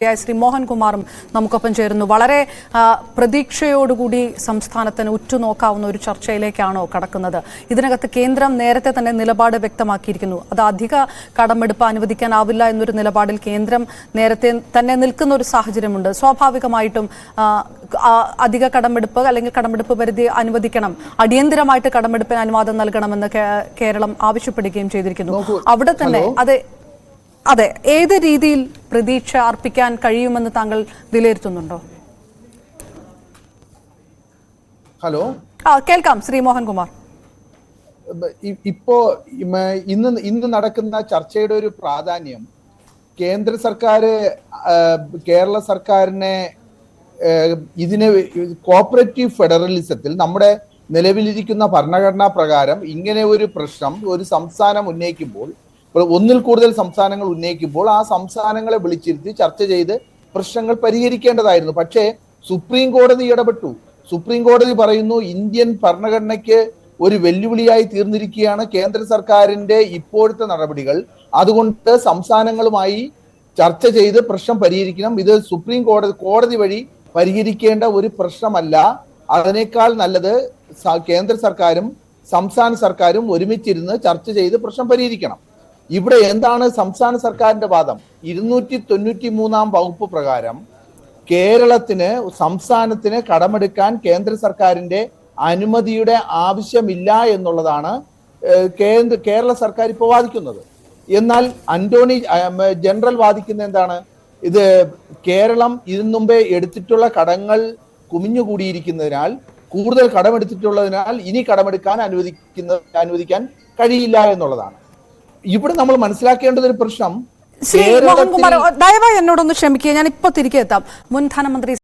ശ്രീ മോഹൻകുമാറും നമുക്കൊപ്പം ചേരുന്നു. വളരെ പ്രതീക്ഷയോടുകൂടി സംസ്ഥാനത്തിന് ഉറ്റുനോക്കാവുന്ന ഒരു ചർച്ചയിലേക്കാണോ കടക്കുന്നത്? ഇതിനകത്ത് കേന്ദ്രം നേരത്തെ തന്നെ നിലപാട് വ്യക്തമാക്കിയിരിക്കുന്നു. അത് അധിക കടമെടുപ്പ് അനുവദിക്കാനാവില്ല എന്നൊരു നിലപാടിൽ കേന്ദ്രം നേരത്തെ തന്നെ നിൽക്കുന്ന ഒരു സാഹചര്യമുണ്ട്. സ്വാഭാവികമായിട്ടും അധിക കടമെടുപ്പ് അല്ലെങ്കിൽ കടമെടുപ്പ് പരിധി അനുവദിക്കണം, അടിയന്തരമായിട്ട് കടമെടുപ്പിന് അനുവാദം നൽകണമെന്ന് കേരളം ആവശ്യപ്പെടുകയും ചെയ്തിരിക്കുന്നു. അവിടെ തന്നെ അതെ, ഏത് രീതിയിൽ പ്രതീക്ഷ അർപ്പിക്കാൻ കഴിയുമെന്ന് താങ്കൾ വിലയിരുത്തുന്നുണ്ടോ? ഹലോ, കേൾക്കാം ശ്രീ മോഹൻകുമാർ. ഇപ്പോ ഇന്ന് നടക്കുന്ന ചർച്ചയുടെ ഒരു പ്രാധാന്യം കേന്ദ്ര സർക്കാർ കേരള സർക്കാരിനെ ഇതിനെ കോപ്പറേറ്റീവ് ഫെഡറലിസത്തിൽ നമ്മുടെ നിലവിലിരിക്കുന്ന ഭരണഘടനാ പ്രകാരം ഇങ്ങനെ ഒരു പ്രശ്നം ഒരു സംസ്ഥാനം ഉന്നയിക്കുമ്പോൾ, ഒന്നിൽ കൂടുതൽ സംസ്ഥാനങ്ങൾ ഉന്നയിക്കുമ്പോൾ ആ സംസ്ഥാനങ്ങളെ വിളിച്ചിരുത്തി ചർച്ച ചെയ്ത് പ്രശ്നങ്ങൾ പരിഹരിക്കേണ്ടതായിരുന്നു. പക്ഷേ സുപ്രീം കോടതി ഇടപെട്ടു. സുപ്രീം കോടതി പറയുന്നു ഇന്ത്യൻ ഭരണഘടനയ്ക്ക് ഒരു വെല്ലുവിളിയായി തീർന്നിരിക്കുകയാണ് കേന്ദ്ര സർക്കാരിന്റെ ഇപ്പോഴത്തെ നടപടികൾ. അതുകൊണ്ട് സംസ്ഥാനങ്ങളുമായി ചർച്ച ചെയ്ത് പ്രശ്നം പരിഹരിക്കണം. ഇത് സുപ്രീം കോടതി വഴി പരിഹരിക്കേണ്ട ഒരു പ്രശ്നമല്ല. അതിനേക്കാൾ നല്ലത് കേന്ദ്ര സർക്കാരും സംസ്ഥാന സർക്കാരും ഒരുമിച്ചിരുന്ന് ചർച്ച ചെയ്ത് പ്രശ്നം പരിഹരിക്കണം. ഇവിടെ എന്താണ് സംസ്ഥാന സർക്കാരിന്റെ വാദം? 293 വകുപ്പ് പ്രകാരം സംസ്ഥാനത്തിന് കടമെടുക്കാൻ കേന്ദ്ര സർക്കാരിന്റെ അനുമതിയുടെ ആവശ്യമില്ല എന്നുള്ളതാണ് കേരള സർക്കാർ ഇപ്പോൾ വാദിക്കുന്നത്. എന്നാൽ അന്റോണി ജനറൽ വാദിക്കുന്ന എന്താണ്? ഇത് കേരളം ഇതിനു മുമ്പേ എടുത്തിട്ടുള്ള കടങ്ങൾ കുമിഞ്ഞുകൂടിയിരിക്കുന്നതിനാൽ, കൂടുതൽ കടമെടുത്തിട്ടുള്ളതിനാൽ ഇനി കടമെടുക്കാൻ അനുവദിക്കാൻ കഴിയില്ല എന്നുള്ളതാണ്. ഇവിടെ നമ്മൾ മനസ്സിലാക്കേണ്ടത് ഒരു പ്രശ്നം. ശ്രീ മോഹൻകുമാർ, ദയവായി എന്നോടൊന്ന് ക്ഷമിക്കുക, ഞാൻ ഇപ്പൊ തിരികെ എത്താം. മുൻ ധനമന്ത്രി